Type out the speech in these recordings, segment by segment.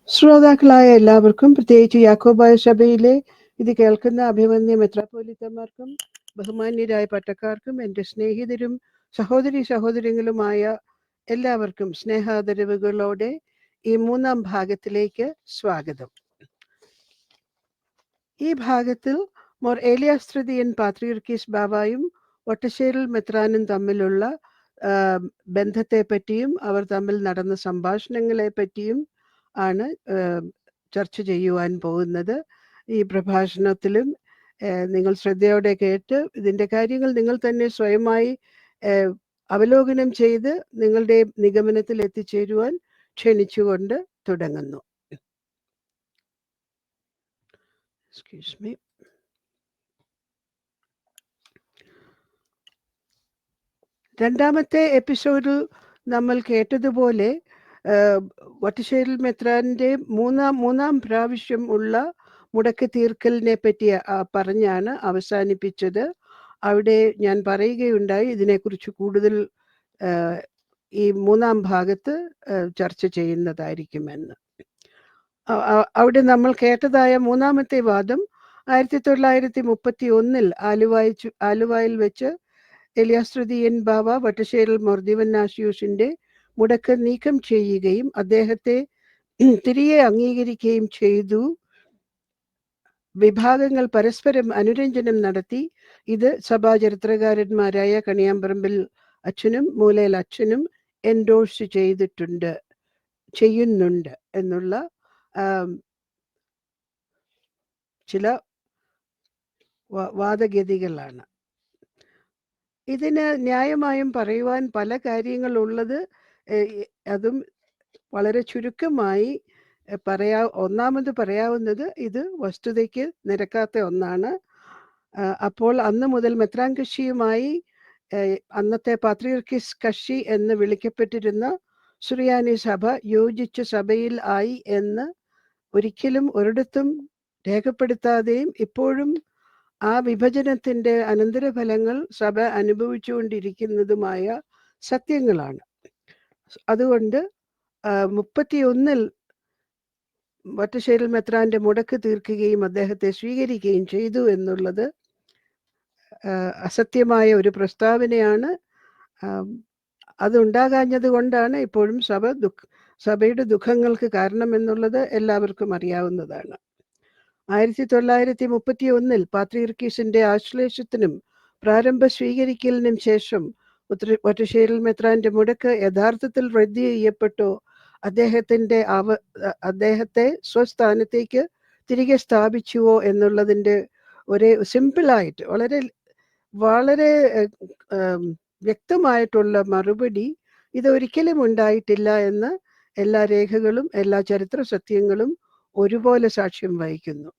ശ്രോതാക്കളായ എല്ലാവർക്കും, പ്രത്യേകിച്ച് യാക്കോബായ സഭയിലെ ഇത് കേൾക്കുന്ന അഭിമന്യ മെത്രാപ്പോലിത്തമാർക്കും ബഹുമാന്യരായ പട്ടക്കാർക്കും എൻ്റെ സ്നേഹിതരും സഹോദരികളുമായ എല്ലാവർക്കും സ്നേഹാദരവുകളോടെ ഈ മൂന്നാം ഭാഗത്തിലേക്ക് സ്വാഗതം. ഈ ഭാഗത്തിൽ മോർ ഏലിയാസ് തൃതീയൻ പാത്രിയർക്കീസ് ബാവായും ഒട്ടശ്ശേരിൽ മെത്രാനും തമ്മിലുള്ള ബന്ധത്തെപ്പറ്റിയും അവർ തമ്മിൽ നടന്ന സംഭാഷണങ്ങളെ പറ്റിയും ആണ് ചർച്ച ചെയ്യുവാൻ പോകുന്നത്. ഈ പ്രഭാഷണത്തിലും നിങ്ങൾ ശ്രദ്ധയോടെ കേട്ട് ഇതിൻ്റെ കാര്യങ്ങൾ നിങ്ങൾ തന്നെ സ്വയമായി അവലോകനം ചെയ്ത് നിങ്ങളുടെ നിഗമനത്തിൽ എത്തിച്ചേരുവാൻ ക്ഷണിച്ചുകൊണ്ട് തുടങ്ങുന്നു. Excuse me. രണ്ടാമത്തെ എപ്പിസോഡിൽ നമ്മൾ കേട്ടതുപോലെ ഒറ്റശ്ശേരിൽ മെത്രാൻ്റെ മൂന്നാം പ്രാവശ്യം ഉള്ള മുടക്ക് തീർക്കലിനെ പറ്റി പറഞ്ഞാണ് അവസാനിപ്പിച്ചത്. അവിടെ ഞാൻ പറയുകയുണ്ടായി ഇതിനെക്കുറിച്ച് കൂടുതൽ ഈ മൂന്നാം ഭാഗത്ത് ചർച്ച ചെയ്യുന്നതായിരിക്കുമെന്ന്. അവിടെ നമ്മൾ കേട്ടതായ മൂന്നാമത്തെ വാദം 1931 ആലുവായിൽ വെച്ച് ഏലിയാസ് തൃതീയൻ ബാവ വട്ടശ്ശേരിൽ മോർ ദിവന്നാസിയോസിന്റെ മുടക്ക് നീക്കം ചെയ്യുകയും അദ്ദേഹത്തെ തിരികെ അംഗീകരിക്കുകയും ചെയ്തു. വിഭാഗങ്ങൾ പരസ്പരം അനുരഞ്ജനം നടത്തി. ഇത് സഭാചരിത്രകാരന്മാരായ കണിയാമ്പറമ്പിൽ അച്ഛനും മൂലയിൽ അച്ഛനും എൻഡോഴ്സ് ചെയ്യുന്നുണ്ട് എന്നുള്ള ചില വാദഗതികളാണ്. ഇതിന് ന്യായമായും പറയുവാൻ പല കാര്യങ്ങളുള്ളത്. അതും വളരെ ചുരുക്കമായി ഒന്നാമത് പറയാവുന്നത് ഇത് വസ്തുതയ്ക്ക് നിരക്കാത്ത ഒന്നാണ്. അപ്പോൾ അന്ന് മുതൽ മെത്രാൻ കക്ഷിയുമായി അന്നത്തെ പാത്രിയർക്കീസ് കക്ഷി എന്ന് വിളിക്കപ്പെട്ടിരുന്ന സുറിയാനി സഭ യോജിച്ച സഭയിൽ ആയി എന്ന് ഒരിക്കലും ഒരിടത്തും രേഖപ്പെടുത്താതെയും ഇപ്പോഴും ആ വിഭജനത്തിൻ്റെ അനന്തരഫലങ്ങൾ സഭ അനുഭവിച്ചുകൊണ്ടിരിക്കുന്നതുമായ സത്യങ്ങളാണ്. അതുകൊണ്ട് 31 വട്ടശ്ശേരിൽ മെത്രാന്റെ മുടക്ക് തീർക്കുകയും അദ്ദേഹത്തെ സ്വീകരിക്കുകയും ചെയ്തു എന്നുള്ളത് അസത്യമായ ഒരു പ്രസ്താവനയാണ്. അതുണ്ടാകാഞ്ഞത് കൊണ്ടാണ് ഇപ്പോഴും സഭയുടെ ദുഃഖങ്ങൾക്ക് കാരണമെന്നുള്ളത് എല്ലാവർക്കും അറിയാവുന്നതാണ്. 1931 പാത്രിയർക്കീസിന്റെ ആശ്ലേഷത്തിനും പ്രാരംഭ സ്വീകരിക്കലിനും ശേഷം ഒറ്റശ്ശേരിൽ മെത്രാന്റെ മുടക്ക് യഥാർത്ഥത്തിൽ റദ്ദ് ചെയ്യപ്പെട്ടോ അദ്ദേഹത്തെ സ്വസ്ഥാനത്തേക്ക് തിരികെ സ്ഥാപിച്ചുവോ എന്നുള്ളതിൻ്റെ ഒരു സിമ്പിളായിട്ട് വളരെ വ്യക്തമായിട്ടുള്ള മറുപടി ഇതൊരിക്കലും ഉണ്ടായിട്ടില്ല എന്ന് എല്ലാ രേഖകളും എല്ലാ ചരിത്ര സത്യങ്ങളും ഒരുപോലെ സാക്ഷ്യം വഹിക്കുന്നു.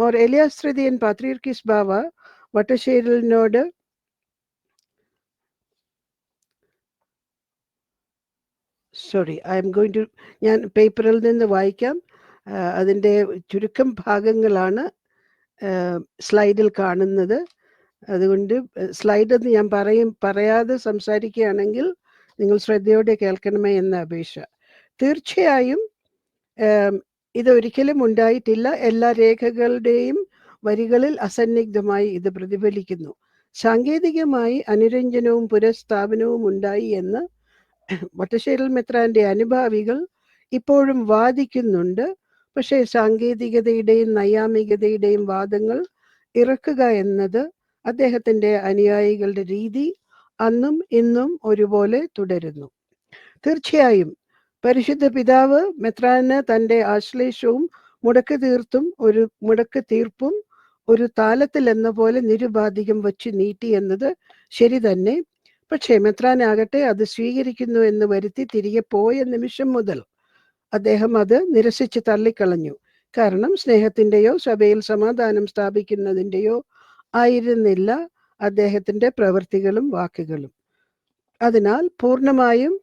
മോർ ഏലിയാസ് തൃതീയൻ പാത്രിയർക്കീസ് ബാവ വട്ടശ്ശേരിലിനോട് ഞാൻ പേപ്പറിൽ നിന്ന് വായിക്കാം. അതിൻ്റെ ചുരുക്കം ഭാഗങ്ങളാണ് സ്ലൈഡിൽ കാണുന്നത്. അതുകൊണ്ട് സ്ലൈഡെന്ന് ഞാൻ പറയാതെ സംസാരിക്കുകയാണെങ്കിൽ നിങ്ങൾ ശ്രദ്ധയോടെ കേൾക്കണമേ എന്ന അപേക്ഷ. തീർച്ചയായും ഇതൊരിക്കലും ഉണ്ടായിട്ടില്ല. എല്ലാ രേഖകളുടെയും വരികളിൽ അസന്നിഗ്ധമായി ഇത് പ്രതിഫലിക്കുന്നു. സാങ്കേതികമായി അനുരഞ്ജനവും പുനഃസ്ഥാപനവും ഉണ്ടായി എന്ന് വട്ടശ്ശേരിൽ മെത്രാന്റെ അനുഭാവികൾ ഇപ്പോഴും വാദിക്കുന്നുണ്ട്. പക്ഷേ സാങ്കേതികതയുടെയും നൈയാമികതയുടെയും വാദങ്ങൾ ഇറക്കുക എന്നത് അദ്ദേഹത്തിന്റെ അനുയായികളുടെ രീതി അന്നും ഇന്നും ഒരുപോലെ തുടരുന്നു. തീർച്ചയായും പരിശുദ്ധ പിതാവ് മെത്രാന് തൻ്റെ ആശ്ലേഷവും മുടക്ക് തീർപ്പും ഒരു താലത്തിൽ എന്ന പോലെ നിരുപാധികം വച്ച് നീട്ടി എന്നത് ശരി തന്നെ. പക്ഷേ മെത്രാനാകട്ടെ അത് സ്വീകരിക്കുന്നു എന്ന് വരുത്തി തിരികെ പോയ നിമിഷം മുതൽ അദ്ദേഹം അത് നിരസിച്ച് തള്ളിക്കളഞ്ഞു. കാരണം സ്നേഹത്തിൻ്റെയോ സഭയിൽ സമാധാനം സ്ഥാപിക്കുന്നതിൻ്റെയോ ആയിരുന്നില്ല അദ്ദേഹത്തിൻ്റെ പ്രവൃത്തികളും വാക്കുകളും. അതിനാൽ പൂർണ്ണമായും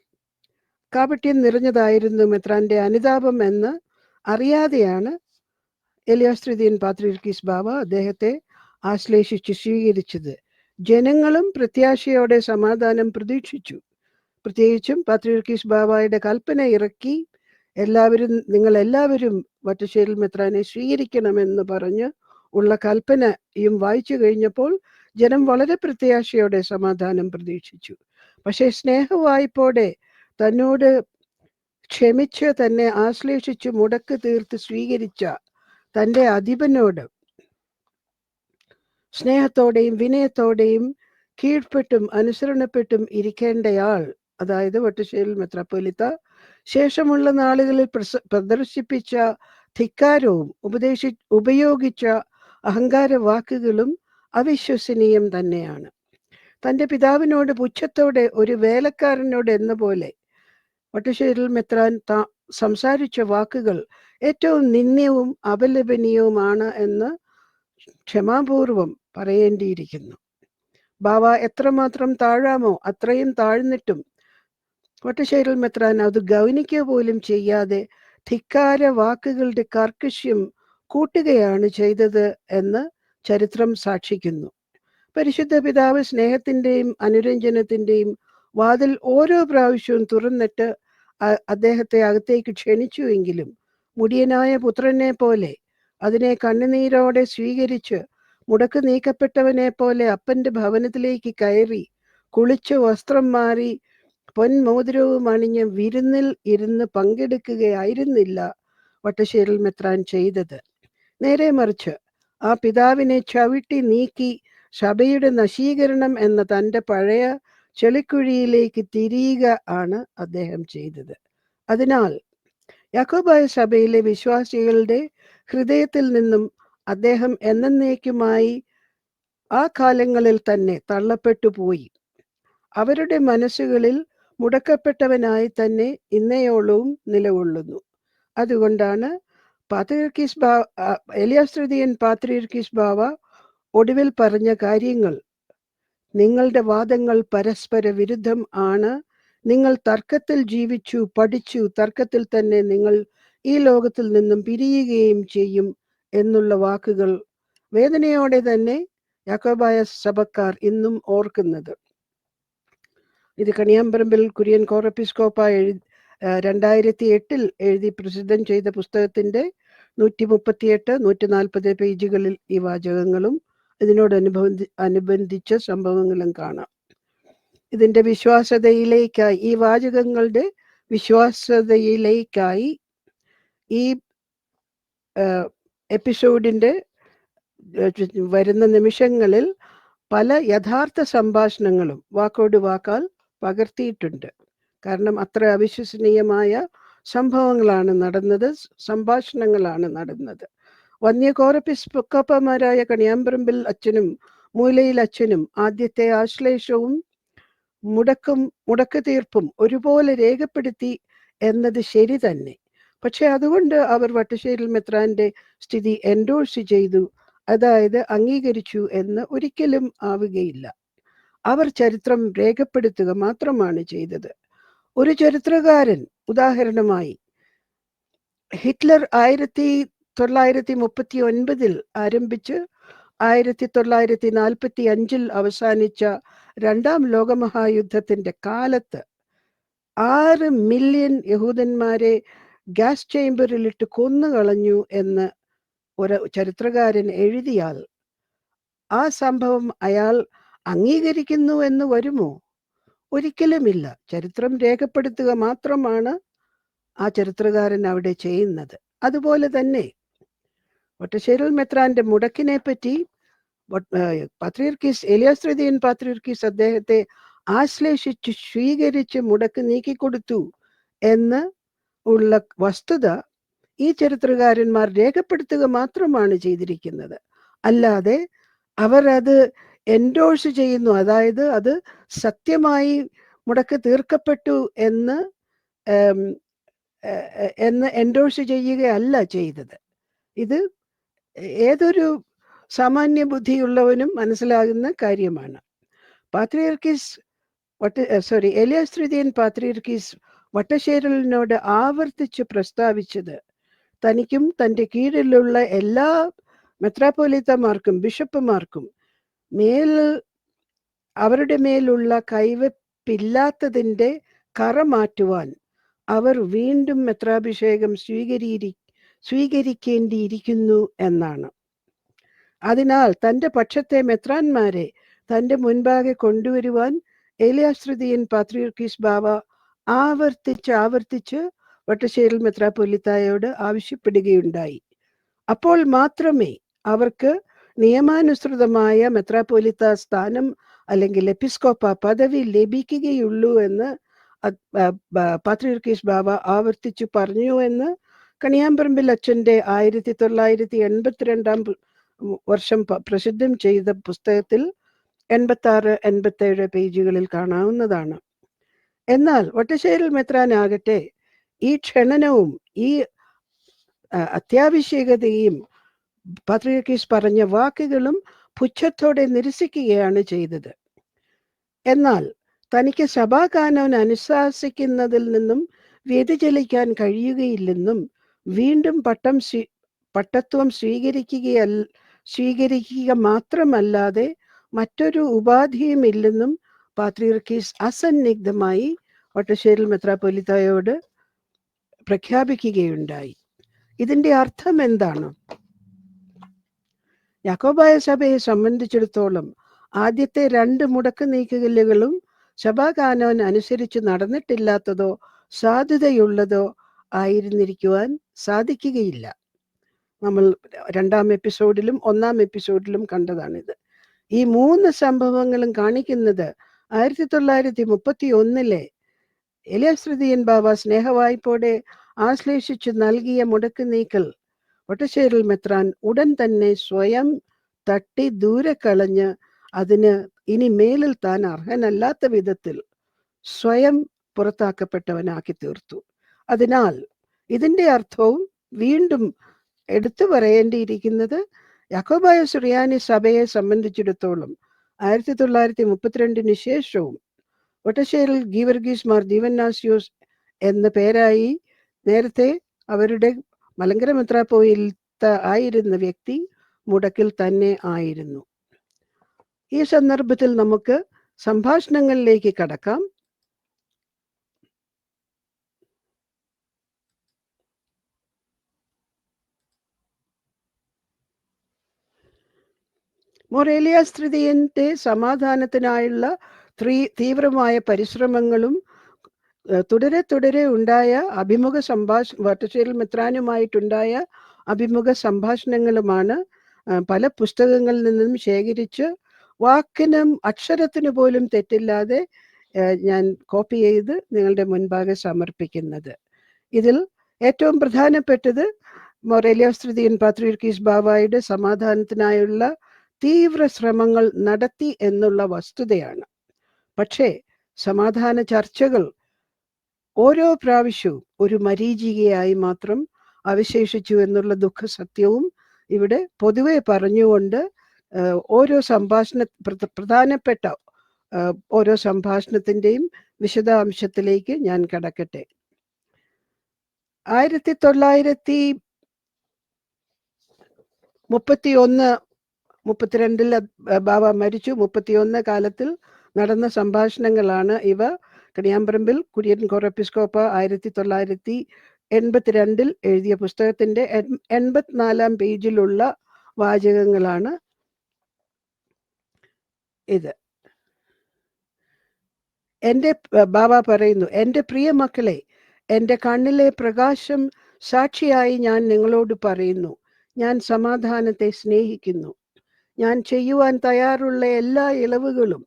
കാപട്യം നിറഞ്ഞതായിരുന്നു മെത്രാന്റെ അനുതാപം എന്ന് അറിയാതെയാണ് ഏലിയാസ് തൃതീയൻ പാത്രിയർക്കീസ് ബാവ അദ്ദേഹത്തെ ആശ്ലേഷിച്ച് സ്വീകരിച്ചത്. ജനങ്ങളും പ്രത്യാശയോടെ സമാധാനം പ്രതീക്ഷിച്ചു. പ്രത്യേകിച്ചും പാത്രിയർക്കീസ് ബാവയുടെ കൽപ്പന ഇറക്കി നിങ്ങളെല്ലാവരും വട്ടശ്ശേരിൽ മെത്രാനെ സ്വീകരിക്കണമെന്ന് പറഞ്ഞ് ഉള്ള കൽപ്പനയും വായിച്ചു കഴിഞ്ഞപ്പോൾ ജനം വളരെ പ്രത്യാശയോടെ സമാധാനം പ്രതീക്ഷിച്ചു. പക്ഷേ സ്നേഹവായ്പോടെ തന്നോട് ക്ഷമിച്ച് തന്നെ ആശ്ലേഷിച്ച് മുടക്ക് തീർത്ത് സ്വീകരിച്ച തൻ്റെ അധിപനോട് സ്നേഹത്തോടെയും വിനയത്തോടെയും കീഴ്പ്പെട്ടും അനുസരണപ്പെട്ടും ഇരിക്കേണ്ടയാൾ, അതായത് വട്ടശ്ശേരിൽ മെത്രാപ്പൊലിത്ത ശേഷമുള്ള നാളുകളിൽ പ്രദർശിപ്പിച്ച ധിക്കാരവും ഉപയോഗിച്ച അഹങ്കാര വാക്കുകളും അവിശ്വസനീയം തന്നെയാണ്. തൻ്റെ പിതാവിനോട് പുച്ഛത്തോടെ ഒരു വേലക്കാരനോട് എന്ന പോലെ വട്ടശ്ശേരിൽ മെത്രാൻ സംസാരിച്ച വാക്കുകൾ ഏറ്റവും നിന്ദ്യവും അപലപനീയവുമാണ് എന്ന് ക്ഷമാപൂർവം പറയേണ്ടിയിരിക്കുന്നു. ബാവ എത്രമാത്രം താഴാമോ അത്രയും താഴ്ന്നിട്ടും വട്ടശ്ശേരിൽ മെത്രാൻ അത് ഗൗനിക്കുക പോലും ചെയ്യാതെ ധിക്കാര വാക്കുകളുടെ കർക്കശ്യം കൂട്ടുകയാണ് ചെയ്തത് എന്ന് ചരിത്രം സാക്ഷിക്കുന്നു. പരിശുദ്ധ പിതാവ് സ്നേഹത്തിൻ്റെയും അനുരഞ്ജനത്തിൻ്റെയും വാതിൽ ഓരോ പ്രാവശ്യവും തുറന്നിട്ട് അദ്ദേഹത്തെ അകത്തേക്ക് ക്ഷണിച്ചുവെങ്കിലും മുടിയനായ പുത്രനെ പോലെ അതിനെ കണ്ണുനീരോടെ സ്വീകരിച്ച് മുടക്ക് നീക്കപ്പെട്ടവനെ പോലെ അപ്പൻ്റെ ഭവനത്തിലേക്ക് കയറി കുളിച്ച് വസ്ത്രം മാറി പൊൻമോതിരവും അണിഞ്ഞ് വിരുന്നിൽ ഇരുന്ന് പങ്കെടുക്കുകയായിരുന്നില്ല വട്ടശ്ശേരിൽ മെത്രാൻ ചെയ്തത്. നേരെ മറിച്ച് ആ പിതാവിനെ ചവിട്ടി നീക്കി സഭയുടെ നശീകരണം എന്ന തൻ്റെ പഴയ ചെളിക്കുഴിയിലേക്ക് തിരിയുക ആണ് അദ്ദേഹം ചെയ്തത്. അതിനാൽ യാക്കോബായ സഭയിലെ വിശ്വാസികളുടെ ഹൃദയത്തിൽ നിന്നും അദ്ദേഹം എന്നേക്കുമായി ആ കാലങ്ങളിൽ തന്നെ തള്ളപ്പെട്ടു പോയി. അവരുടെ മനസ്സുകളിൽ മുടക്കപ്പെട്ടവനായി തന്നെ ഇന്നയോളവും നിലകൊള്ളുന്നു. അതുകൊണ്ടാണ് എലിയാസ് തൃതീയൻ പാത്രീർക്കീസ് ബാവ ഒടുവിൽ പറഞ്ഞ കാര്യങ്ങൾ: നിങ്ങളുടെ വാദങ്ങൾ പരസ്പര വിരുദ്ധം ആണ്. നിങ്ങൾ തർക്കത്തിൽ ജീവിച്ചു പഠിച്ചു, തർക്കത്തിൽ തന്നെ നിങ്ങൾ ഈ ലോകത്തിൽ നിന്നും പിരിയുകയും ചെയ്യും എന്നുള്ള വാക്കുകൾ വേദനയോടെ തന്നെ യാക്കോബായ സഭക്കാർ ഇന്നും ഓർക്കുന്നത്. ഇത് കണിയാമ്പറമ്പിൽ കുര്യൻ കോറപ്പിസ്കോപ്പ 2008 എഴുതി പ്രസിദ്ധം ചെയ്ത പുസ്തകത്തിൻ്റെ 138, 140 പേജുകളിൽ ഈ വാചകങ്ങളും ഇതിനോടനുബന്ധിച്ച സംഭവങ്ങളും കാണാം. ഇതിൻ്റെ വിശ്വാസ്യതയിലേക്കായി, ഈ വാചകങ്ങളുടെ വിശ്വാസ്യതയിലേക്കായി ഈ എപ്പിസോഡിൻ്റെ വരുന്ന നിമിഷങ്ങളിൽ പല യഥാർത്ഥ സംഭാഷണങ്ങളും വാക്കോട് വാക്കാൽ പകർത്തിയിട്ടുണ്ട്. കാരണം അത്ര അവിശ്വസനീയമായ സംഭവങ്ങളാണ് നടന്നത്, സംഭാഷണങ്ങളാണ് നടന്നത്. വന്യ കോറപ്പിസ്കോപ്പമാരായ കണിയാമ്പറമ്പിൽ അച്ഛനും മൂലയിൽ അച്ഛനും ആദ്യത്തെ ആശ്ലേഷവും മുടക്ക് തീർപ്പും ഒരുപോലെ രേഖപ്പെടുത്തി എന്നത് ശരി തന്നെ. പക്ഷെ അതുകൊണ്ട് അവർ വട്ടശ്ശേരിൽ മെത്രാന്റെ സ്ഥിതി എൻഡോഴ്സ് ചെയ്തു, അതായത് അംഗീകരിച്ചു എന്ന് ഒരിക്കലും ആവുകയില്ല. അവർ ചരിത്രം രേഖപ്പെടുത്തുക മാത്രമാണ് ചെയ്തത്. ഒരു ചരിത്രകാരൻ, ഉദാഹരണമായി ഹിറ്റ്ലർ 1939 ആരംഭിച്ച് 1945 അവസാനിച്ച രണ്ടാം ലോകമഹായുദ്ധത്തിന്റെ കാലത്ത് 6 മില്യൺ യഹൂദന്മാരെ ഗ്യാസ് ചേംബറിലിട്ട് കൊന്നുകളഞ്ഞു എന്ന് ഒരു ചരിത്രകാരൻ എഴുതിയാൽ ആ സംഭവം അയാൾ അംഗീകരിക്കുന്നു എന്ന് വരുമോ? ഒരിക്കലുമില്ല. ചരിത്രം രേഖപ്പെടുത്തുക മാത്രമാണ് ആ ചരിത്രകാരൻ അവിടെ ചെയ്യുന്നത്. അതുപോലെ തന്നെ വട്ടശ്ശേരിൽ മെത്രാന്റെ മുടക്കിനെ പറ്റി പാത്രീർക്കീസ് എലിയാസ് തൃതീയൻ പാത്രീർക്കീസ് അദ്ദേഹത്തെ ആശ്ലേഷിച്ച് സ്വീകരിച്ച് മുടക്ക് നീക്കിക്കൊടുത്തു എന്ന് ഉള്ള വസ്തുത ഈ ചരിത്രകാരന്മാർ രേഖപ്പെടുത്തുക മാത്രമാണ് ചെയ്തിരിക്കുന്നത്. അല്ലാതെ അവർ അത് എൻഡോഴ്സ് ചെയ്യുന്നു, അതായത് അത് സത്യമായി മുടക്ക് തീർക്കപ്പെട്ടു എന്ന് എൻഡോഴ്സ് ചെയ്യുകയല്ല ചെയ്തത്. ഇത് ഏതൊരു സാമാന്യ ബുദ്ധിയുള്ളവനും മനസ്സിലാകുന്ന കാര്യമാണ്. എലിയാസ് തൃതീയൻ പാത്രീർക്കീസ് വട്ടശ്ശേരിലിനോട് ആവർത്തിച്ച് പ്രസ്താവിച്ചത് തനിക്കും തൻ്റെ കീഴിലുള്ള എല്ലാ മെത്രാപ്പൊലീത്തമാർക്കും ബിഷപ്പുമാർക്കും അവരുടെ മേലുള്ള കൈവപ്പില്ലാത്തതിൻ്റെ കറ മാറ്റുവാൻ അവർ വീണ്ടും മെത്രാഭിഷേകം സ്വീകരിക്കേണ്ടിയിരിക്കുന്നു എന്നാണ്. അതിനാൽ തൻ്റെ പക്ഷത്തെ മെത്രാന്മാരെ തൻ്റെ മുൻപാകെ കൊണ്ടുവരുവാൻ ഏലിയാസ്ത്രിതിയൻ പാത്രിയർക്കീസ് ബാവ ആവർത്തിച്ച് വട്ടശ്ശേരിൽ മെത്രാപ്പൊലിത്തായോട് ആവശ്യപ്പെടുകയുണ്ടായി. അപ്പോൾ മാത്രമേ അവർക്ക് നിയമാനുസൃതമായ മെത്രാപ്പൊലിത്ത സ്ഥാനം അല്ലെങ്കിൽ എപ്പിസ്കോപ്പ പദവി ലഭിക്കുകയുള്ളൂ എന്ന് പാത്രിയർക്കീസ് ബാവ ആവർത്തിച്ചു പറഞ്ഞു എന്ന് കണിയാമ്പറമ്പിൽ അച്ഛൻ്റെ 1982 വർഷം പ്രസിദ്ധം ചെയ്ത പുസ്തകത്തിൽ 86-87 പേജുകളിൽ കാണാവുന്നതാണ്. എന്നാൽ വട്ടശ്ശേരിൽ മെത്രാനാകട്ടെ ഈ ക്ഷണനവും ഈ അത്യാവശ്യകതയും പാത്രിയർക്കീസ് പറഞ്ഞ വാക്കുകളും പുച്ഛത്തോടെ നിരസിക്കുകയാണ് ചെയ്തത്. എന്നാൽ തനിക്ക് സഭാ കാനോൻ അനുശാസിക്കുന്നതിൽ നിന്നും വ്യതിചലിക്കാൻ കഴിയുകയില്ലെന്നും വീണ്ടും പട്ടത്വം സ്വീകരിക്കുക മാത്രമല്ലാതെ മറ്റൊരു ഉപാധിയുമില്ലെന്നും പാത്രിയർക്കീസ് അസന്നിഗ്ധമായി വട്ടശ്ശേരിൽ മെത്രാപ്പൊലിത്തായോട് പ്രഖ്യാപിക്കുകയുണ്ടായി. ഇതിന്റെ അർത്ഥം എന്താണ്? യാക്കോബായ സഭയെ സംബന്ധിച്ചിടത്തോളം ആദ്യത്തെ 2 മുടക്ക് നീക്കലുകളും സഭാ കാനോൻ അനുസരിച്ച് നടന്നിട്ടില്ലാത്തതോ സാധുതയുള്ളതോ ആയിരുന്നിരിക്കുവാൻ സാധിക്കുകയില്ല. നമ്മൾ 2-ാം എപ്പിസോഡിലും 1-ാം എപ്പിസോഡിലും കണ്ടതാണിത്. ഈ 3 സംഭവങ്ങളും കാണിക്കുന്നത് 1931 ഏലിയാസ്ത്രിതിയൻ ബാവ സ്നേഹവായ്പോടെ ആശ്ലേഷിച്ചു നൽകിയ മുടക്ക് നീക്കൽ വട്ടശ്ശേരിൽ മെത്രാൻ ഉടൻ തന്നെ സ്വയം തട്ടി ദൂരെ കളഞ്ഞ് അതിന് ഇനി മേലിൽ താൻ അർഹനല്ലാത്ത വിധത്തിൽ സ്വയം പുറത്താക്കപ്പെട്ടവനാക്കി തീർത്തു. അതിനാൽ ഇതിന്റെ അർത്ഥവും വീണ്ടും എടുത്തു പറയേണ്ടിയിരിക്കുന്നത് യാക്കോബായ സുറിയാനി സഭയെ സംബന്ധിച്ചിടത്തോളം 1932 ശേഷവും വട്ടശ്ശേരിൽ ഗീവർഗീസ് മാർ ദീവന്നാസ്യോസ് എന്ന പേരായി നേരത്തെ അവരുടെ മലങ്കര മെത്രാപ്പൊലീത്ത ആയിരുന്ന വ്യക്തി മുടക്കിൽ തന്നെ ആയിരുന്നു. ഈ സന്ദർഭത്തിൽ നമുക്ക് സംഭാഷണങ്ങളിലേക്ക് കടക്കാം. മോർ ഏലിയാസ് തൃതീയന്റെ സമാധാനത്തിനായുള്ള തീവ്രമായ പരിശ്രമങ്ങളും തുടരെ ഉണ്ടായ വട്ടശ്ശേരിൽ മെത്രാനുമായിട്ടുണ്ടായ അഭിമുഖ സംഭാഷണങ്ങളുമാണ് പല പുസ്തകങ്ങളിൽ നിന്നും ശേഖരിച്ച് വാക്കിനും അക്ഷരത്തിനു പോലും തെറ്റില്ലാതെ ഞാൻ കോപ്പി ചെയ്ത് നിങ്ങളുടെ മുൻപാകെ സമർപ്പിക്കുന്നത്. ഇതിൽ ഏറ്റവും പ്രധാനപ്പെട്ടത് മോർ ഏലിയാസ് തൃതീയൻ പാത്രിയർക്കീസ് ബാവായുടെ സമാധാനത്തിനായുള്ള തീവ്ര ശ്രമങ്ങൾ നടത്തി എന്നുള്ള വസ്തുതയാണ്. പക്ഷേ സമാധാന ചർച്ചകൾ ഓരോ പ്രാവശ്യവും ഒരു മരീചികയായി മാത്രം അവശേഷിച്ചു എന്നുള്ള ദുഃഖസത്യവും ഇവിടെ പൊതുവെ പറഞ്ഞുകൊണ്ട് ഓരോ പ്രധാനപ്പെട്ട ഓരോ സംഭാഷണത്തിൻ്റെയും വിശദാംശത്തിലേക്ക് ഞാൻ കടക്കട്ടെ. 1931-32 ബാവ മരിച്ചു. 31 കാലത്തിൽ നടന്ന സംഭാഷണങ്ങളാണ് ഇവ. കണിയാമ്പറമ്പിൽ കുര്യൻ കോർ എപ്പിസ്കോപ്പ 1982 എഴുതിയ പുസ്തകത്തിന്റെ 84-ാം പേജിലുള്ള വാചകങ്ങളാണ് ഇത്. ബാബ പറയുന്നു, എൻ്റെ പ്രിയ മക്കളെ, എൻ്റെ കണ്ണിലെ പ്രകാശം സാക്ഷിയായി ഞാൻ നിങ്ങളോട് പറയുന്നു, ഞാൻ സമാധാനത്തെ സ്നേഹിക്കുന്നു. ഞാൻ ചെയ്യുവാൻ തയ്യാറുള്ള എല്ലാ ഇളവുകളും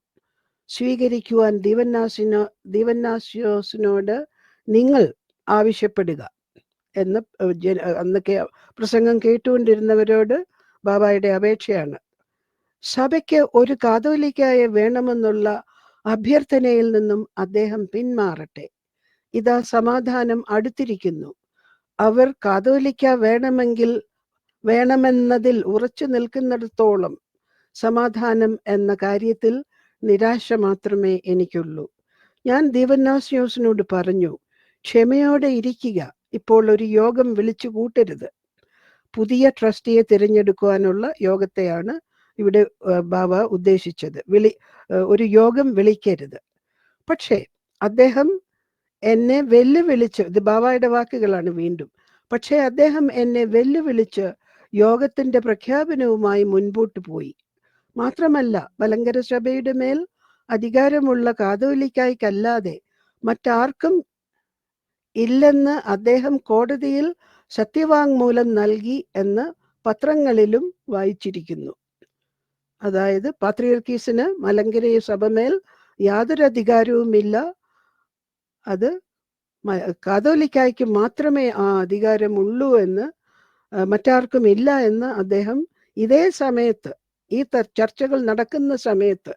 സ്വീകരിക്കുവാൻ ദീവന്നാസ്യോസിനോട് നിങ്ങൾ ആവശ്യപ്പെടുക എന്ന് അന്നൊക്കെ പ്രസംഗം കേട്ടുകൊണ്ടിരുന്നവരോട് ബാബായുടെ അപേക്ഷയാണ്. സഭയ്ക്ക് ഒരു കാതോലിക്കായ വേണമെന്നുള്ള അഭ്യർത്ഥനയിൽ നിന്നും അദ്ദേഹം പിന്മാറട്ടെ. ഇതാ സമാധാനം അടുത്തിരിക്കുന്നു. അവർ കാതോലിക്ക വേണമെന്നതിൽ ഉറച്ചു നിൽക്കുന്നിടത്തോളം സമാധാനം എന്ന കാര്യത്തിൽ നിരാശ മാത്രമേ എനിക്കുള്ളൂ. ഞാൻ ദീവന്നാസ്യോസിനോട് പറഞ്ഞു, ക്ഷമയോടെ ഇരിക്കുക, ഇപ്പോൾ ഒരു യോഗം വിളിച്ചു കൂട്ടരുത്. പുതിയ ട്രസ്റ്റിയെ തിരഞ്ഞെടുക്കുവാനുള്ള യോഗത്തെയാണ് ഇവിടെ ബാബ ഉദ്ദേശിച്ചത്. ഒരു യോഗം വിളിക്കരുത്. പക്ഷേ അദ്ദേഹം എന്നെ വെല്ലുവിളിച്ച്, ഇത് ബാവായുടെ വാക്കുകളാണ് വീണ്ടും, പക്ഷേ അദ്ദേഹം എന്നെ വെല്ലുവിളിച്ച് യോഗത്തിന്റെ പ്രഖ്യാപനവുമായി മുൻപോട്ട് പോയി. മാത്രമല്ല, മലങ്കര സഭയുടെ മേൽ അധികാരമുള്ള കാതോലിക്കായ്ക്കല്ലാതെ മറ്റാർക്കും ഇല്ലെന്ന് അദ്ദേഹം കോടതിയിൽ സത്യവാങ്മൂലം നൽകി എന്ന് പത്രങ്ങളിലും വായിച്ചിരിക്കുന്നു. അതായത് പാത്രിയർക്കീസിന് മലങ്കര സഭമേൽ യാതൊരു അധികാരവുമില്ല, അത് കാതോലിക്കായ്ക്ക് മാത്രമേ ആ അധികാരമുള്ളൂ എന്ന്, മറ്റാർക്കും ഇല്ല എന്ന് അദ്ദേഹം ഇതേ സമയത്ത്, ഈ ചർച്ചകൾ നടക്കുന്ന സമയത്ത്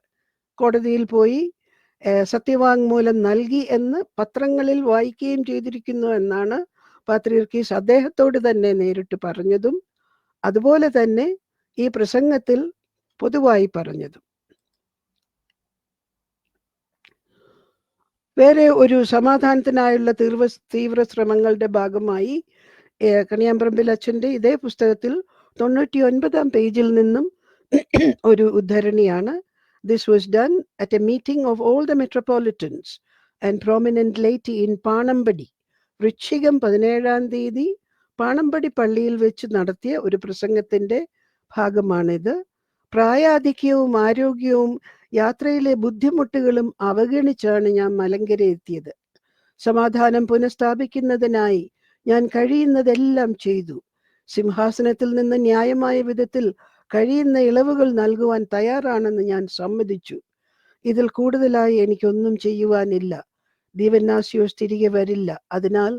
കോടതിയിൽ പോയി സത്യവാങ്മൂലം നൽകി എന്ന് പത്രങ്ങളിൽ വായിക്കുകയും ചെയ്തിരിക്കുന്നു എന്നാണ് പാത്രിയർക്കീസ് അദ്ദേഹത്തോട് തന്നെ നേരിട്ട് പറഞ്ഞതും അതുപോലെ തന്നെ ഈ പ്രസംഗത്തിൽ പൊതുവായി പറഞ്ഞതും. വേറെ ഒരു സമാധാനത്തിനായുള്ള തീവ്ര ശ്രമങ്ങളുടെ ഭാഗമായി കണിയാമ്പറമ്പിൽ അച്ഛൻ്റെ ഇതേ പുസ്തകത്തിൽ 99 പേജിൽ നിന്നും ഒരു ഉദ്ധരണിയാണ്. This was done at a meeting of all the metropolitans and prominent laity in പാണമ്പടി. വൃശ്ചികം 17 പാണമ്പടി പള്ളിയിൽ വെച്ച് നടത്തിയ ഒരു പ്രസംഗത്തിന്റെ ഭാഗമാണിത്. പ്രായാധിക്യവും ആരോഗ്യവും യാത്രയിലെ ബുദ്ധിമുട്ടുകളും അവഗണിച്ചാണ് ഞാൻ മലങ്കര എത്തിയത്. സമാധാനം പുനഃസ്ഥാപിക്കുന്നതിനായി ഞാൻ കഴിയുന്നതെല്ലാം ചെയ്തു. സിംഹാസനത്തിൽ നിന്ന് ന്യായമായ വിധത്തിൽ കഴിയുന്ന ഇളവുകൾ നൽകുവാൻ തയ്യാറാണെന്ന് ഞാൻ സമ്മതിച്ചു. ഇതിൽ കൂടുതലായി എനിക്കൊന്നും ചെയ്യുവാനില്ല. ദീവന്നാസ്യോസ് തിരികെ വരില്ല. അതിനാൽ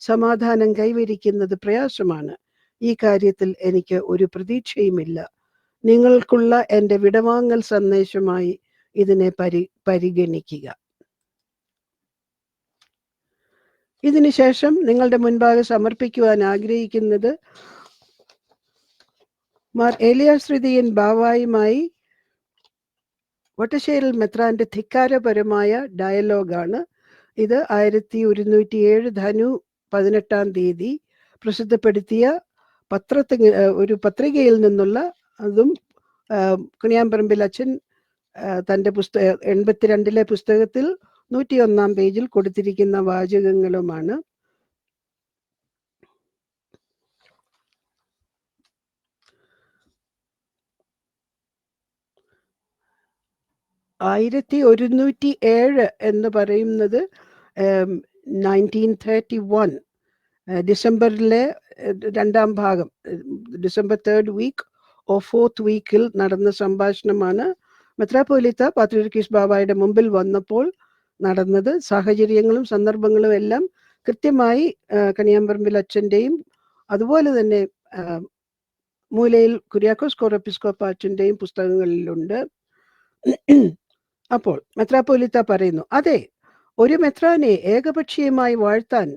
സമാധാനം കൈവരിക്കുന്നത് പ്രയാസമാണ്. ഈ കാര്യത്തിൽ എനിക്ക് ഒരു പ്രതീക്ഷയുമില്ല. നിങ്ങൾക്കുള്ള എൻ്റെ വിടവാങ്ങൽ സന്ദേശമായി ഇതിനെ പരിഗണിക്കുക. ഇതിനുശേഷം നിങ്ങളുടെ മുൻപാകെ സമർപ്പിക്കുവാൻ ആഗ്രഹിക്കുന്നത് മാർ ഏലിയാശ്രിതിയൻ ബാവായുമായി വട്ടശ്ശേരിൽ മെത്രാന്റെ ധിക്കാരപരമായ ഡയലോഗാണ്. ഇത് 1107 ധനു 18 പ്രസിദ്ധപ്പെടുത്തിയ ഒരു പത്രികയിൽ നിന്നുള്ള, അതും കണിയാമ്പറമ്പിൽ അച്ഛൻ തൻ്റെ 82 പുസ്തകത്തിൽ 101 പേജിൽ കൊടുത്തിരിക്കുന്ന വാചകങ്ങളുമാണ്. എന്ന് പറയുന്നത് 1931 ഡിസംബറിലെ 2ാം ഭാഗം, ഡിസംബർ 3rd വീക്ക് ഓ 4th വീക്കിൽ നടന്ന സംഭാഷണമാണ്. മെത്രാപ്പോലീത്ത പാത്രിയർക്കീസ് ബാവായുടെ മുമ്പിൽ വന്നപ്പോൾ നടന്നത്. സാഹചര്യങ്ങളും സന്ദർഭങ്ങളും എല്ലാം കൃത്യമായി കണിയാമ്പറമ്പിൽ അച്ഛൻ്റെയും അതുപോലെ തന്നെ മൂലയിൽ കുര്യാക്കോസ് കോറെപ്പിസ്കോപ്പ അച്ഛൻ്റെയും പുസ്തകങ്ങളിലുണ്ട്. അപ്പോൾ മെത്രാപ്പോലീത്ത പറയുന്നു, അതെ, ഒരു മെത്രാനെ ഏകപക്ഷീയമായി വാഴ്ത്താൻ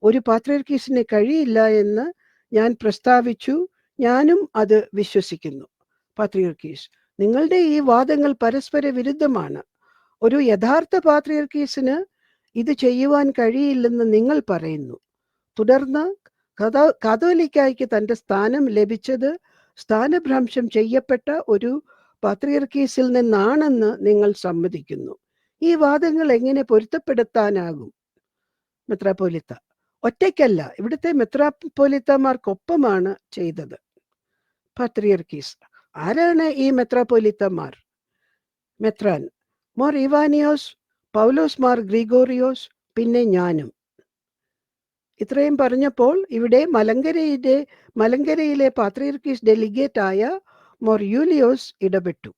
ഒരു പാത്രിയർക്കീസിന് കഴിയില്ല എന്ന് ഞാൻ പ്രസ്താവിച്ചു. ഞാനും അത് വിശ്വസിക്കുന്നു. പാത്രിയർക്കീസ്, നിങ്ങളുടെ ഈ വാദങ്ങൾ പരസ്പര വിരുദ്ധമാണ്. ഒരു യഥാർത്ഥ പാത്രിയർക്കീസിന് ഇത് ചെയ്യുവാൻ കഴിയില്ലെന്ന് നിങ്ങൾ പറയുന്നു. തുടർന്ന് കാതോലിക്കായ്ക്ക് തൻ്റെ സ്ഥാനം ലഭിച്ചത് സ്ഥാനഭ്രംശം ചെയ്യപ്പെട്ട ഒരു പാത്രിയർക്കീസിൽ നിന്നാണെന്ന് നിങ്ങൾ സമ്മതിക്കുന്നു. ഈ വാദങ്ങൾ എങ്ങനെ പൊരുത്തപ്പെടുത്താനാകും? മെത്രാപ്പോലിത്ത, ഒറ്റയ്ക്കല്ല, ഇവിടുത്തെ മെത്രാപ്പോലിത്തമാർക്കൊപ്പമാണ് ചെയ്തത്. പാത്രിയർക്കീസ്, ആരാണ് ഈ മെത്രാപ്പോലിത്തമാർ? മെത്രാൻ, മോർ ഇവാനിയോസ്, പൗലോസ് മാർ ഗ്രിഗോറിയോസ്, പിന്നെ ഞാനും. ഇത്രയും പറഞ്ഞപ്പോൾ ഇവിടെ മലങ്കരയിലെ പാത്രിയർക്കീസ് ഡെലിഗേറ്റ് ആയ മോർ യൂലിയോസ് ഇടപെട്ടു.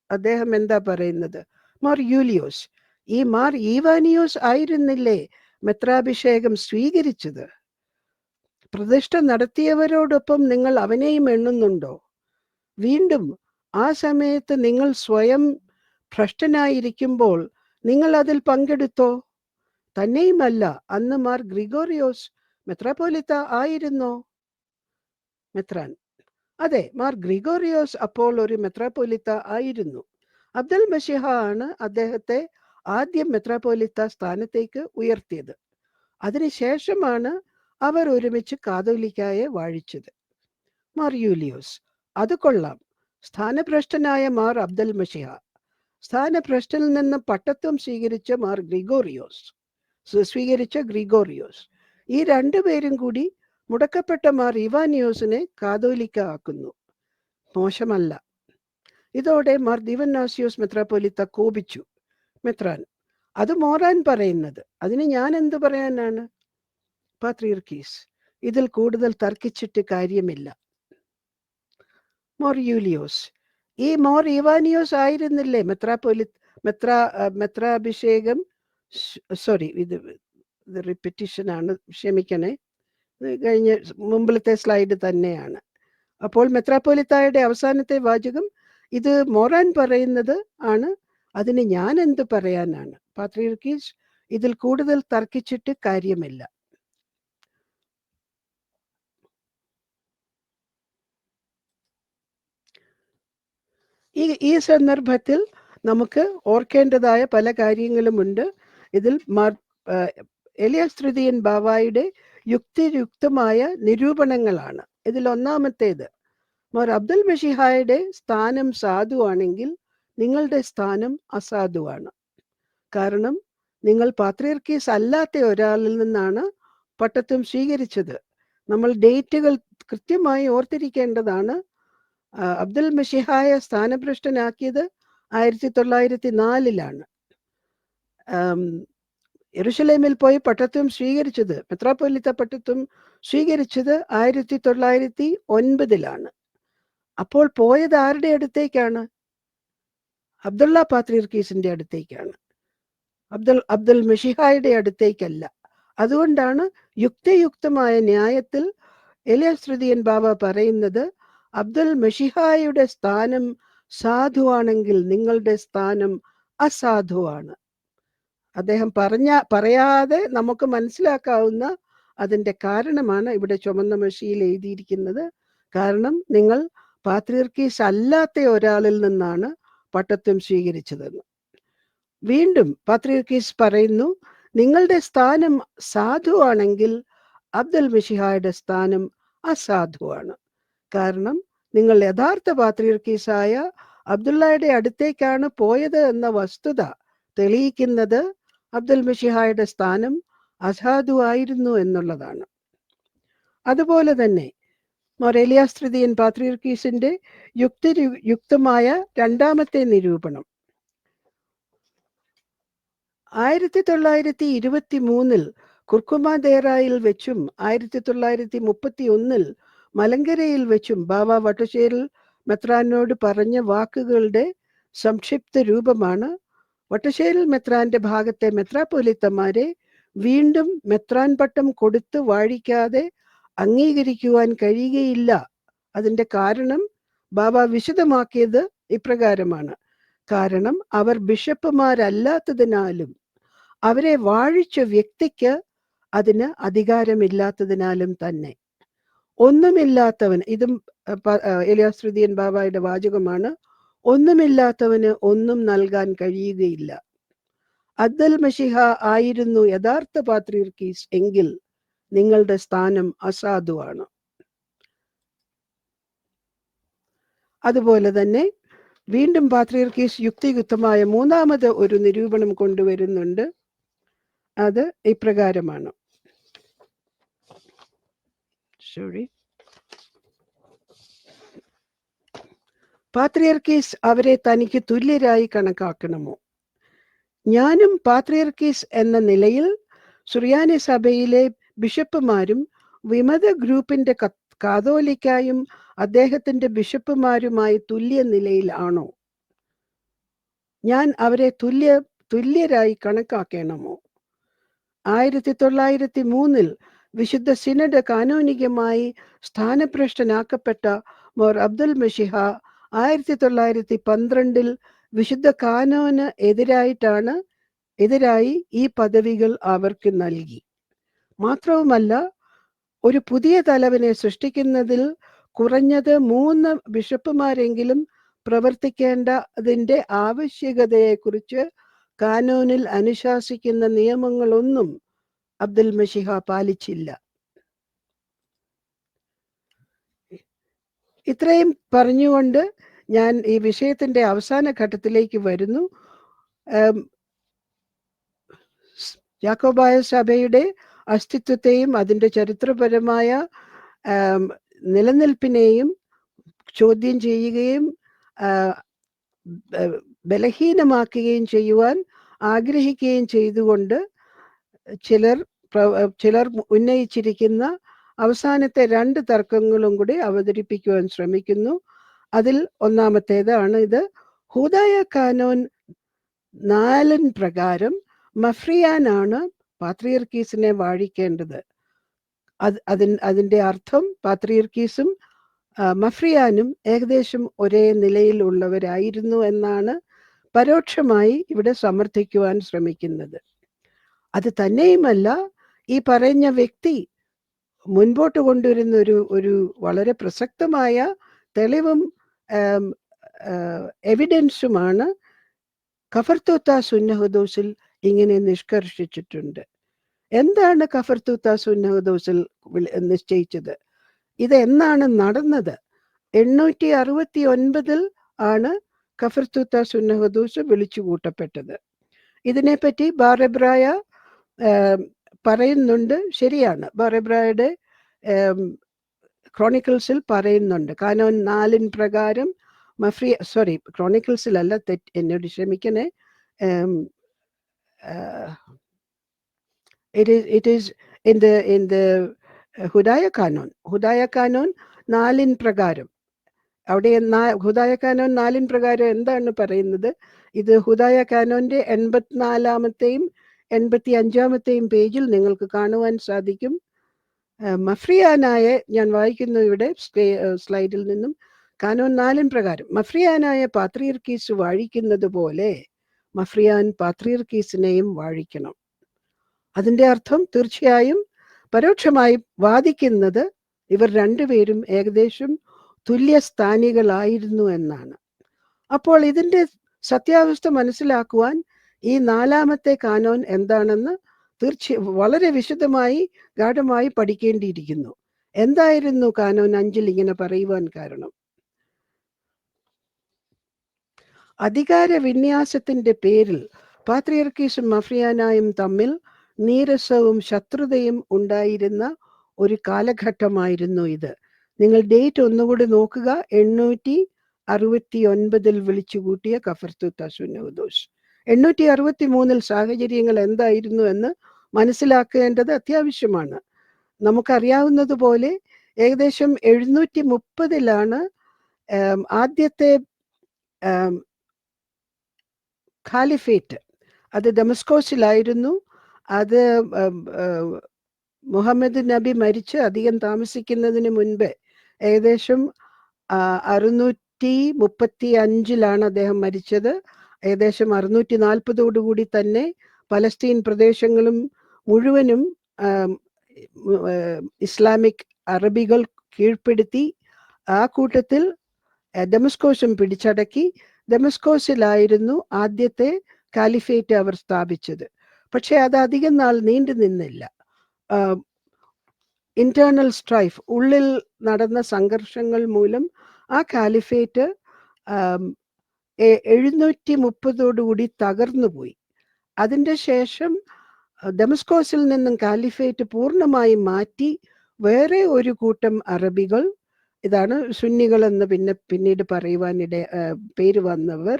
അദ്ദേഹം എന്താ പറയുന്നത്? മോർ യൂലിയോസ്, ഈ മാർ ഈവാനിയോസ് ആയിരുന്നില്ലേ മെത്രാഭിഷേകം സ്വീകരിച്ചത്? പ്രതിഷ്ഠ നടത്തിയവരോടൊപ്പം നിങ്ങൾ അവനെയും എണ്ണുന്നുണ്ടോ? വീണ്ടും ആ സമയത്ത് നിങ്ങൾ സ്വയം ഭ്രഷ്ടനായിരിക്കുമ്പോൾ നിങ്ങൾ അതിൽ പങ്കെടുത്തോ? തന്നെയുമല്ല, അന്ന് മാർ ഗ്രിഗോറിയോസ് മെത്രാപ്പോലിത്ത ആയിരുന്നോ? മെത്രാൻ, അതെ, മാർ ഗ്രിഗോറിയോസ് അപ്പോൾ ഒരു മെത്രാപ്പോലിത്ത ആയിരുന്നു. അബ്ദൽ മശിഹ ആണ് അദ്ദേഹത്തെ ആദ്യം മെത്രാപ്പോലിത്ത സ്ഥാനത്തേക്ക് ഉയർത്തിയത്. അതിനുശേഷമാണ് അവർ ഒരുമിച്ച് കാതോലിക്കായെ വാഴിച്ചത്. മാർ യൂലിയോസ്, അത് കൊള്ളാം. സ്ഥാനഭ്രഷ്ടനായ മാർ അബ്ദൽ മശിഹ, സ്ഥാനഭ്രഷ്ടനിൽ നിന്ന് പട്ടത്വം സ്വീകരിച്ച മാർ ഗ്രിഗോറിയോസ്. സ്വീകരിച്ച ഗ്രിഗോറിയോസ്. ഈ രണ്ടുപേരും കൂടി മുടക്കപ്പെട്ട മാർ ഇവാനിയോസിനെ കാതോലിക്ക ആക്കുന്നു. മോശമല്ല. ഇതോടെ മാർ ദിവന്നാസിയോസ് മെത്രാപ്പൊലിത്ത കോപിച്ചു. മെത്രാൻ, അത് മോറാൻ പറയുന്നത്, അതിന് ഞാൻ എന്തു പറയാനാണ്? പാത്രിയർക്കീസ്, ഇതിൽ കൂടുതൽ തർക്കിച്ചിട്ട് കാര്യമില്ല. മോർ യൂലിയോസ്, ഈ മോർ ഇവാനിയോസ് ആയിരുന്നില്ലേ മെത്രാഭിഷേകം? സോറി, ഇത് റിപ്പറ്റീഷനാണ്, ക്ഷമിക്കണേ. കഴിഞ്ഞ മുമ്പിലത്തെ സ്ലൈഡ് തന്നെയാണ്. അപ്പോൾ മെത്രാപ്പൊലിത്തായുടെ അവസാനത്തെ വാചകം ഇത് മോറാൻ പറയുന്നത് ആണ്, അതിന് ഞാൻ എന്ത് പറയാനാണ്? പാത്രിയർക്കീസ്, ഇതിൽ കൂടുതൽ തർക്കിച്ചിട്ട് കാര്യമില്ല. ഈ സന്ദർഭത്തിൽ നമുക്ക് ഓർക്കേണ്ടതായ പല കാര്യങ്ങളുമുണ്ട്. ഇതിൽ എലിയാസ് തൃതീയൻ ബാവായുടെ യുക്തിയുക്തമായ നിരൂപണങ്ങളാണ്. ഇതിൽ ഒന്നാമത്തേത്, മോർ അബ്ദുൽ മഷിഹായുടെ സ്ഥാനം സാധുവാണെങ്കിൽ നിങ്ങളുടെ സ്ഥാനം അസാധുവാണ്. കാരണം നിങ്ങൾ പാത്രിയർക്കീസ് അല്ലാത്ത ഒരാളിൽ നിന്നാണ് പട്ടത്വം സ്വീകരിച്ചത്. നമ്മൾ ഡേറ്റുകൾ കൃത്യമായി ഓർത്തിരിക്കേണ്ടതാണ്. അബ്ദുൽ മഷിഹായെ സ്ഥാനഭ്രഷ്ടനാക്കിയത് 1904 യെരുശലേമിൽ പോയി പട്ടത്വം സ്വീകരിച്ചത്, മെത്രാപ്പൊലിത്ത പട്ടത്വം സ്വീകരിച്ചത് 1909. അപ്പോൾ പോയത് ആരുടെ അടുത്തേക്കാണ്? അബ്ദുള്ള പാത്രിയർക്കീസിന്റെ അടുത്തേക്കാണ്, അബ്ദുൽ മഷിഹായുടെ അടുത്തേക്കല്ല. അതുകൊണ്ടാണ് യുക്തിയുക്തമായ ന്യായത്തിൽ എലിയാസ് തൃതീയൻ ബാവ പറയുന്നത്, അബ്ദുൽ മഷിഹായുടെ സ്ഥാനം സാധുവാണെങ്കിൽ നിങ്ങളുടെ സ്ഥാനം അസാധുവാണ്. അദ്ദേഹം പറയാതെ നമുക്ക് മനസ്സിലാക്കാവുന്ന അതിൻ്റെ കാരണമാണ് ഇവിടെ ചുമന്ന മഷിയിൽ എഴുതിയിരിക്കുന്നത്. കാരണം നിങ്ങൾ പാത്രിയർക്കീസ് അല്ലാത്ത ഒരാളിൽ നിന്നാണ് പട്ടത്വം സ്വീകരിച്ചതെന്ന്. വീണ്ടും പാത്രിയർക്കീസ് പറയുന്നു, നിങ്ങളുടെ സ്ഥാനം സാധുവാണെങ്കിൽ അബ്ദുൽ മഷിഹായുടെ സ്ഥാനം അസാധുവാണ്. കാരണം നിങ്ങൾ യഥാർത്ഥ പാത്രിയർക്കീസായ അബ്ദുള്ളയുടെ അടുത്തേക്കാണ് പോയത് എന്ന വസ്തുത തെളിയിക്കുന്നത് അബ്ദുൽ മഷിഹായുടെ സ്ഥാനം അസാധുവായിരുന്നു എന്നുള്ളതാണ്. അതുപോലെ തന്നെ മോർ എലിയാസ് തൃതീയൻ പാത്രിയർക്കീസിന്റെ യുക്തമായ രണ്ടാമത്തെ നിരൂപണം 1923 കുർക്കുമാദേറായിൽ വെച്ചും 1931 മലങ്കരയിൽ വെച്ചും ബാവ വട്ടശ്ശേരിൽ മെത്രാനോട് പറഞ്ഞ വാക്കുകളുടെ സംക്ഷിപ്ത രൂപമാണ്. വട്ടശ്ശേരിൽ മെത്രാന്റെ ഭാഗത്തെ മെത്രാപ്പൊലിത്തമാരെ വീണ്ടും മെത്രാൻ പട്ടം കൊടുത്ത് വാഴിക്കാതെ അംഗീകരിക്കുവാൻ കഴിയുകയില്ല. അതിൻ്റെ കാരണം ബാബ വിശദമാക്കിയത് ഇപ്രകാരമാണ്. കാരണം അവർ ബിഷപ്പുമാരല്ലാത്തതിനാലും അവരെ വാഴിച്ച വ്യക്തിക്ക് അതിന് അധികാരമില്ലാത്തതിനാലും തന്നെ. ഒന്നുമില്ലാത്തവൻ, ഇതും എലിയാസ് തൃതീയൻ ബാബായുടെ വാചകമാണ്, ഒന്നുമില്ലാത്തവന് ഒന്നും നൽകാൻ കഴിയുകയില്ല. അബ്ദുൽ മഷിഹ ആയിരുന്നു യഥാർത്ഥ പാത്രിയർക്കീസ് എങ്കിൽ നിങ്ങളുടെ സ്ഥാനം അസാധുവാണ്. അതുപോലെ തന്നെ വീണ്ടും പാത്രിയർക്കീസ് യുക്തിയുക്തമായ മൂന്നാമത് ഒരു നിരൂപണം കൊണ്ടുവരുന്നുണ്ട്. അത് ഇപ്രകാരമാണ്. പാത്രിയർക്കീസ് അവരെ തനിക്ക് തുല്യരായി കണക്കാക്കണമോ? ഞാനും പാത്രിയർക്കീസ് എന്ന നിലയിൽ സുറിയാനി സഭയിലെ ബിഷപ്പുമാരും വിമത ഗ്രൂപ്പിന്റെ കാതോലിക്കായും അദ്ദേഹത്തിന്റെ ബിഷപ്പുമാരുമായി തുല്യ നിലയിൽ ആണോ? ഞാൻ അവരെ തുല്യരായി കണക്കാക്കണമോ? 1903 വിശുദ്ധ സിനഡ് കാനോനികമായി സ്ഥാനഭ്രഷ്ടനാക്കപ്പെട്ട മോർ അബ്ദുൽ മഷിഹ 1912 വിശുദ്ധ കാനോന് എതിരായി ഈ പദവികൾ അവർക്ക് നൽകി. മാത്രവുമല്ല, ഒരു പുതിയ തലവനെ സൃഷ്ടിക്കുന്നതിൽ കുറഞ്ഞത് 3 ബിഷപ്പുമാരെങ്കിലും പ്രവർത്തിക്കേണ്ടതിൻ്റെ ആവശ്യകതയെക്കുറിച്ച് കാനോനിൽ അനുശാസിക്കുന്ന നിയമങ്ങളൊന്നും അബ്ദുൽ മഷിഹ പാലിച്ചില്ല. ഇത്രയും പറഞ്ഞുകൊണ്ട് ഞാൻ ഈ വിഷയത്തിന്റെ അവസാന ഘട്ടത്തിലേക്ക് വരുന്നു. യാക്കോബായ സഭയുടെ അസ്തിത്വത്തെയും അതിൻ്റെ ചരിത്രപരമായ നിലനിൽപ്പിനെയും ചോദ്യം ചെയ്യുകയും ബലഹീനമാക്കുകയും ചെയ്യുവാൻ ആഗ്രഹിക്കുകയും ചെയ്തുകൊണ്ട് ചിലർ ഉന്നയിച്ചിരിക്കുന്ന അവസാനത്തെ 2 തർക്കങ്ങളും കൂടി അവതരിപ്പിക്കുവാൻ ശ്രമിക്കുന്നു. അതിൽ ഒന്നാമത്തേതാണ് ഇത്. ഹൂദായ കാനോൻ 4 പ്രകാരം മഫ്രിയാനാണ് പാത്രിയർക്കീസിനെ വാഴിക്കേണ്ടത്. അതിൻ്റെ അർത്ഥം പാത്രിയർക്കീസും മഫ്രിയാനും ഏകദേശം ഒരേ നിലയിലുള്ളവരായിരുന്നു എന്നാണ് പരോക്ഷമായി ഇവിടെ സമർത്ഥിക്കുവാൻ ശ്രമിക്കുന്നത്. അത് തന്നെയുമല്ല, ഈ പറഞ്ഞ വ്യക്തി മുൻപോട്ട് കൊണ്ടുവരുന്ന ഒരു വളരെ പ്രസക്തമായ തെളിവും എവിഡൻസുമാണ് കഫർത്തൂത്ത സുന്നഹദോസിൽ ഇങ്ങനെ നിഷ്കർഷിച്ചിട്ടുണ്ട്. എന്താണ് കഫർത്തൂത്ത സുന്നഹദോസിൽ നിശ്ചയിച്ചത്? ഇത് എന്നാണ് നടന്നത്? 869 ആണ് കഫർത്തൂത്ത സുന്നഹദോസ് വിളിച്ചു കൂട്ടപ്പെട്ടത്. ഇതിനെപ്പറ്റി ബാറെബ്രായ പറയുന്നുണ്ട്. ശരിയാണ്, ബാറെബ്രായുടെ ക്രോണിക്കിൾസിൽ പറയുന്നുണ്ട്. കാനോൻ 4 പ്രകാരം ക്രോണിക്കിൾസിലല്ല, എന്നോട് ക്ഷമിക്കണേ, it is in the Hudaya canon 4 പ്രകാരം. അവിടെ ഹുദായ കാനോൻ 4 പ്രകാരം എന്താണ് പറയുന്നത്? ഇത് ഹുദായ കാനോന്റെ 84-ാമത്തെയും 85-ാമത്തെയും പേജിൽ നിങ്ങൾക്ക് കാണുവാൻ സാധിക്കും. മഫ്രിയാനായ, ഞാൻ വായിക്കുന്നു ഇവിടെ സ്ലൈഡിൽ നിന്നും, കാനോൻ 4 പ്രകാരം മഫ്രിയാനായ പാത്രിയർക്കീസ് വാഴിക്കുന്നത് പോലെ മഫ്രിയാൻ പാത്രിയർക്കീസിനെയും വാഴിക്കണം. അതിൻ്റെ അർത്ഥം തീർച്ചയായും പരോക്ഷമായി വാദിക്കുന്നത് ഇവർ രണ്ടുപേരും ഏകദേശം തുല്യസ്ഥാനികളായിരുന്നു എന്നാണ്. അപ്പോൾ ഇതിൻ്റെ സത്യാവസ്ഥ മനസ്സിലാക്കുവാൻ ഈ 4-ാമത്തെ കാനോൻ എന്താണെന്ന് വളരെ വിശദമായി ഗാഢമായി പഠിക്കേണ്ടിയിരിക്കുന്നു. എന്തായിരുന്നു കാനോൻ 5 ഇങ്ങനെ പറയുവാൻ കാരണം? അധികാര വിന്യാസത്തിന്റെ പേരിൽ പാത്രിയർക്കീസും മഫ്രിയാനായും തമ്മിൽ നീരസവും ശത്രുതയും ഉണ്ടായിരുന്ന ഒരു കാലഘട്ടമായിരുന്നു ഇത്. നിങ്ങൾ ഡേറ്റ് ഒന്നുകൂടി നോക്കുക. 869 വിളിച്ചുകൂട്ടിയ കഫർത്തൂത്ത സുന്നഹദോസ്. 863 സാഹചര്യങ്ങൾ എന്തായിരുന്നു എന്ന് മനസ്സിലാക്കേണ്ടത് അത്യാവശ്യമാണ്. നമുക്കറിയാവുന്നതുപോലെ ഏകദേശം 730 ആദ്യത്തെ ഖാലിഫേറ്റ്, അത് ദമസ്കോസിലായിരുന്നു. അത് മുഹമ്മദ് നബി മരിച്ച് അധികം താമസിക്കുന്നതിന് മുൻപ് ഏകദേശം 635 അദ്ദേഹം മരിച്ചത്. ഏകദേശം 640 തന്നെ പലസ്തീൻ പ്രദേശങ്ങളും മുഴുവനും ഇസ്ലാമിക് അറബികൾ കീഴ്പ്പെടുത്തി. ആ കൂട്ടത്തിൽ ഡെമസ്കോസും പിടിച്ചടക്കി. ഡെമസ്കോസിലായിരുന്നു ആദ്യത്തെ കാലിഫേറ്റ് അവർ സ്ഥാപിച്ചത്. പക്ഷെ അത് അധികം നാൾ നീണ്ടു നിന്നില്ല. ഇന്റേണൽ സ്ട്രൈഫ്, ഉള്ളിൽ നടന്ന സംഘർഷങ്ങൾ മൂലം ആ കാലിഫേറ്റ് 730 തകർന്നുപോയി. അതിൻ്റെ ശേഷം ഡെമസ്കോസിൽ നിന്നും കാലിഫേറ്റ് പൂർണ്ണമായി മാറ്റി വേറെ ഒരു കൂട്ടം അറബികൾ, ഇതാണ് സുന്നികൾ എന്ന് പിന്നീട് പറയുവാനിടെ പേര് വന്നവർ,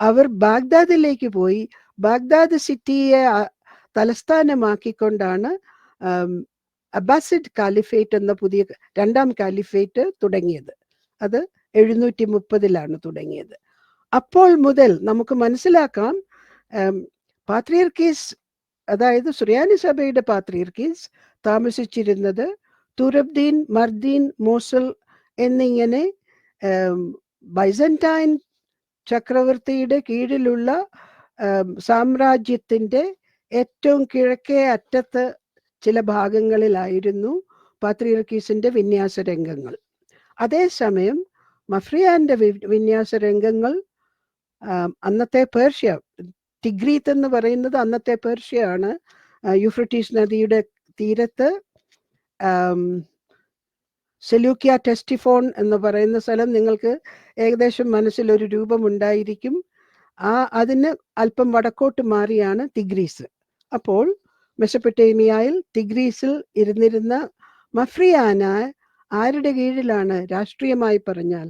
അവർ ബാഗ്ദാദിലേക്ക് പോയി. ബാഗ്ദാദ് സിറ്റിയെ തലസ്ഥാനമാക്കിക്കൊണ്ടാണ് അബ്ബാസിഡ് കാലിഫേറ്റ് എന്ന പുതിയ 2ാം കാലിഫേറ്റ് തുടങ്ങിയത്. അത് 730 തുടങ്ങിയത്. അപ്പോൾ മുതൽ നമുക്ക് മനസ്സിലാക്കാം, പാത്രിയർക്കീസ്, അതായത് സുറിയാനി സഭയുടെ പാത്രിയർക്കീസ് താമസിച്ചിരുന്നത് തുറബ്ദീൻ, മർദീൻ, മോസൽ എന്നിങ്ങനെ ബൈസന്റൈൻ ചക്രവർത്തിയുടെ കീഴിലുള്ള സാമ്രാജ്യത്തിൻ്റെ ഏറ്റവും കിഴക്കേ അറ്റത്ത് ചില ഭാഗങ്ങളിലായിരുന്നു പാത്രിയർക്കീസിന്റെ വിന്യാസ രംഗങ്ങൾ. അതേസമയം മഫ്രിയാന്റെ വിന്യാസ രംഗങ്ങൾ അന്നത്തെ പേർഷ്യ, ടിഗ്രീത്ത് എന്ന് പറയുന്നത് അന്നത്തെ പേർഷ്യ ആണ്. യൂഫ്രട്ടീസ് നദിയുടെ തീരത്ത് സെലൂക്കിയ ടെസ്റ്റിഫോൺ എന്ന് പറയുന്ന സ്ഥലം നിങ്ങൾക്ക് ഏകദേശം മനസ്സിലൊരു രൂപമുണ്ടായിരിക്കും. അതിന് അല്പം വടക്കോട്ട് മാറിയാണ് തിഗ്രീസ്. അപ്പോൾ മെസപ്പൊട്ടേമിയയിൽ തിഗ്രീസിൽ ഇരുന്നിരുന്ന മഫ്രിയാന ആരുടെ കീഴിലാണ്? രാഷ്ട്രീയമായി പറഞ്ഞാൽ,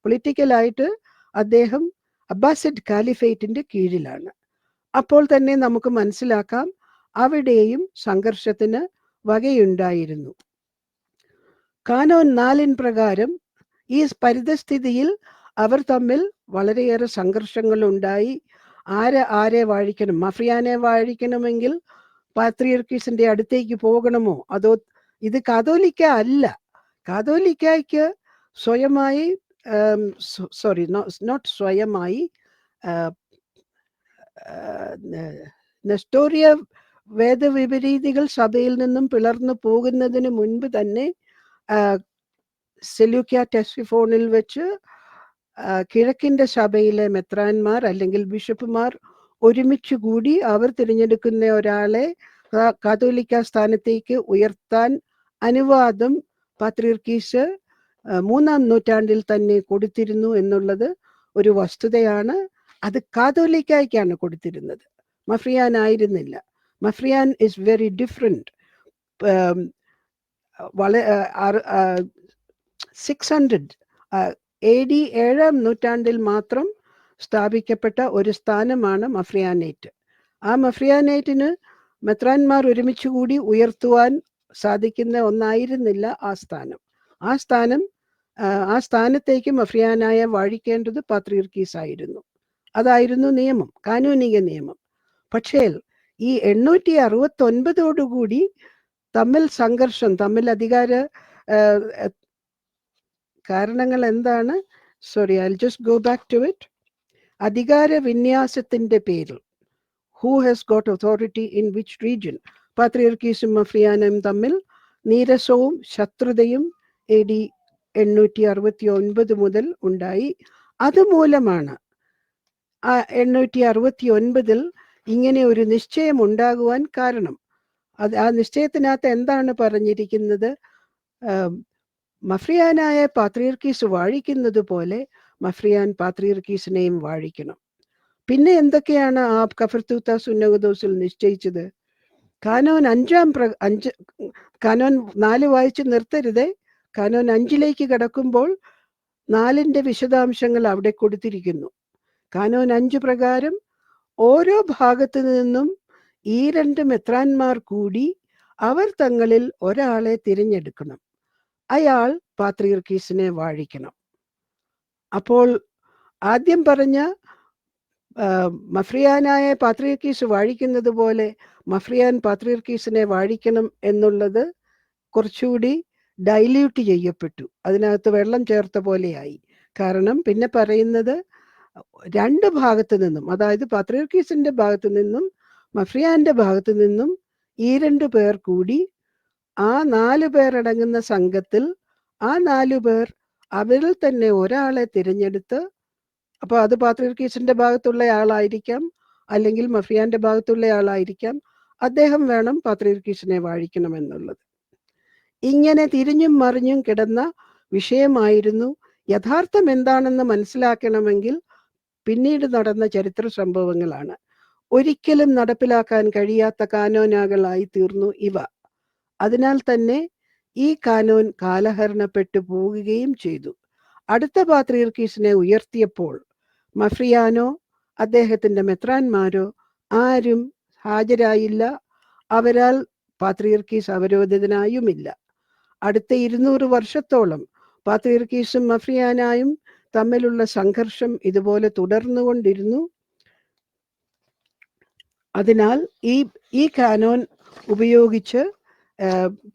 പൊളിറ്റിക്കലായിട്ട് അദ്ദേഹം അബ്ബാസിഡ് കാലിഫേറ്റിന്റെ കീഴിലാണ്. അപ്പോൾ തന്നെ നമുക്ക് മനസ്സിലാക്കാം അവിടെയും സംഘർഷത്തിന് വകയുണ്ടായിരുന്നു. കാനോൻ 4 പ്രകാരം ഈ പരിതസ്ഥിതിയിൽ അവർ തമ്മിൽ വളരെയേറെ സംഘർഷങ്ങൾ ഉണ്ടായി. ആരെ വാഴിക്കണം? മഫ്രിയാനെ വാഴിക്കണമെങ്കിൽ പാത്രിയർക്കീസിന്റെ അടുത്തേക്ക് പോകണമോ? അതോ ഇത് കാതോലിക്ക അല്ല. കാതോലിക്കയ്ക്ക് സ്വയമായി നോട്ട് സ്വയമായി നെസ്റ്റോറിയ വേദവിപരീതികൾ സഭയിൽ നിന്നും പിളർന്നു പോകുന്നതിന് മുൻപ് തന്നെ സെലൂക്യ ടെസ്ഫോണിൽ വെച്ച് കിഴക്കിന്റെ സഭയിലെ മെത്രാന്മാർ അല്ലെങ്കിൽ ബിഷപ്പുമാർ ഒരുമിച്ച് കൂടി അവർ തിരഞ്ഞെടുക്കുന്ന ഒരാളെ കാതോലിക്ക സ്ഥാനത്തേക്ക് ഉയർത്താൻ അനുവാദം പാത്രിയർക്കീസ് 3-ാം നൂറ്റാണ്ടിൽ തന്നെ കൊടുത്തിരുന്നു എന്നുള്ളത് ഒരു വസ്തുതയാണ്. അത് കാതോലിക്കായ്ക്കാണ് കൊടുത്തിരുന്നത്, മഫ്രിയാൻ ആയിരുന്നില്ല. Maphrian is very different. 600 AD 7-ാം നൂറ്റാണ്ടിൽ മാത്രം സ്ഥാപിക്കപ്പെട്ട ഒരു സ്ഥാനമാണ് മഫ്രിയാനേറ്റ്. ആ മഫ്രിയാനേറ്റിന് മെത്രാന്മാർ ഒരുമിച്ചുകൂടി ഉയർത്തുവാൻ സാധിക്കുന്ന ഒന്നായിരുന്നില്ല ആ സ്ഥാനം. ആ സ്ഥാനത്തേക്ക് മഫ്രിയാനായ വാഴിക്കേണ്ടത് പാത്രിയർക്കീസ് ആയിരുന്നു. അതായിരുന്നു നിയമം, കാനൂനിക നിയമം. പക്ഷേ ഈ 869 തമ്മിൽ സംഘർഷം, തമ്മിൽ അധികാര കാരണങ്ങൾ എന്താണ്? Sorry, I just go back to it. അധികാര വിന്യാസത്തിന്റെ പേരിൽ who has got authority in which region, പാത്രിയർക്കീസും മഫ്രിയാനും തമ്മിൽ നീരസവും ശത്രുതയും AD 869 മുതൽ ഉണ്ടായി. അതുമൂലമാണ് 869 ഇങ്ങനെ ഒരു നിശ്ചയം ഉണ്ടാകുവാൻ കാരണം. ആ നിശ്ചയത്തിനകത്ത് എന്താണ് പറഞ്ഞിരിക്കുന്നത്? മഫ്രിയാനായ പാത്രിയർക്കീസ് വാഴിക്കുന്നത് പോലെ മഫ്രിയാൻ പാത്രിയർക്കീസിനെയും വാഴിക്കണം. പിന്നെ എന്തൊക്കെയാണ് ആ കഫർത്തൂത്ത സുന്നഹദോസിൽ നിശ്ചയിച്ചത്? കാനോൻ 4 വായിച്ച് നിർത്തരുതേ. കാനോൻ 5 കടക്കുമ്പോൾ 4 വിശദാംശങ്ങൾ അവിടെ കൊടുത്തിരിക്കുന്നു. കാനോൻ 5 പ്രകാരം ഓരോ ഭാഗത്തു നിന്നും ഈ 2 മെത്രാന്മാർ കൂടി അവർ തങ്ങളിൽ ഒരാളെ തിരഞ്ഞെടുക്കണം. അയാൾ പാത്രിയർക്കീസിനെ വാഴിക്കണം. അപ്പോൾ ആദ്യം പറഞ്ഞ മഫ്രിയാനായ പാത്രിയർക്കീസ് വാഴിക്കുന്നത് പോലെ മഫ്രിയാൻ പാത്രിയർക്കീസിനെ വാഴിക്കണം എന്നുള്ളത് കുറച്ചുകൂടി ഡൈല്യൂട്ട് ചെയ്യപ്പെട്ടു, അതിനകത്ത് വെള്ളം ചേർത്ത പോലെയായി. കാരണം പിന്നെ പറയുന്നത് 2 ഭാഗത്തു നിന്നും, അതായത് പാത്രിയർക്കീസിന്റെ ഭാഗത്തു നിന്നും മഫ്രിയാന്റെ ഭാഗത്തു നിന്നും ഈ 2 പേർ കൂടി ആ 4 പേർ അടങ്ങുന്ന സംഘത്തിൽ ആ 4 പേർ അവരിൽ തന്നെ ഒരാളെ തിരഞ്ഞെടുത്ത്, അപ്പോൾ അത് പാത്രിയർക്കീസിന്റെ ഭാഗത്തുള്ള ആളായിരിക്കാം, അല്ലെങ്കിൽ മഫ്രിയാന്റെ ഭാഗത്തുള്ള ആളായിരിക്കാം, അദ്ദേഹം വേണം പാത്രിയർക്കീസിനെ വാഴിക്കണം എന്നുള്ളത്. ഇങ്ങനെ തിരിഞ്ഞും മറിഞ്ഞും കിടന്ന വിഷയമായിരുന്നു. യഥാർത്ഥം എന്താണെന്ന് മനസ്സിലാക്കണമെങ്കിൽ പിന്നീട് നടന്ന ചരിത്ര സംഭവങ്ങളാണ്. ഒരിക്കലും നടപ്പിലാക്കാൻ കഴിയാത്ത കാനോനുകളായി തീർന്നു ഇവ. അതിനാൽ തന്നെ ഈ കാനോൻ കാലഹരണപ്പെട്ടു പോവുകയും ചെയ്തു. അടുത്ത പാത്രിയർക്കീസിനെ ഉയർത്തിയപ്പോൾ മഫ്രിയാനോ അദ്ദേഹത്തിന്റെ മെത്രാന്മാരോ ആരും ഹാജരായില്ല. അവരാൽ പാത്രിയർക്കീസ് അവരോധിതനായുമില്ല. അടുത്ത 200 വർഷത്തോളം പാത്രിയർക്കീസും മഫ്രിയാനായും തമ്മിലുള്ള സംഘർഷം ഇതുപോലെ തുടർന്നുകൊണ്ടിരുന്നു. അതിനാൽ ഈ കാനോൻ ഉപയോഗിച്ച്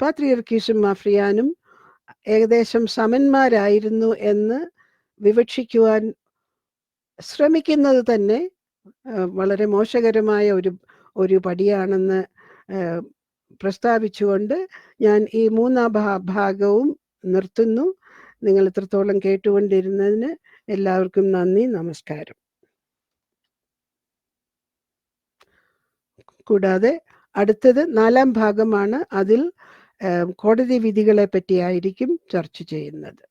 പാത്രിയർക്കീസും മഫ്രിയാനും ഏകദേശം സമന്മാരായിരുന്നു എന്ന് വിവക്ഷിക്കുവാൻ ശ്രമിക്കുന്നത് തന്നെ വളരെ മോശകരമായ ഒരു പടിയാണെന്ന് പ്രസ്താവിച്ചുകൊണ്ട് ഞാൻ ഈ 3-ാം ഭാഗവും നിർത്തുന്നു. നിങ്ങൾ ഇത്രത്തോളം കേട്ടുകൊണ്ടിരുന്നതിന് എല്ലാവർക്കും നന്ദി, നമസ്കാരം. കൂടാതെ അടുത്തത് 4-ാം ഭാഗമാണ്. അതിൽ കോടതി വിധികളെ പറ്റിയായിരിക്കും ചർച്ച ചെയ്യുന്നത്.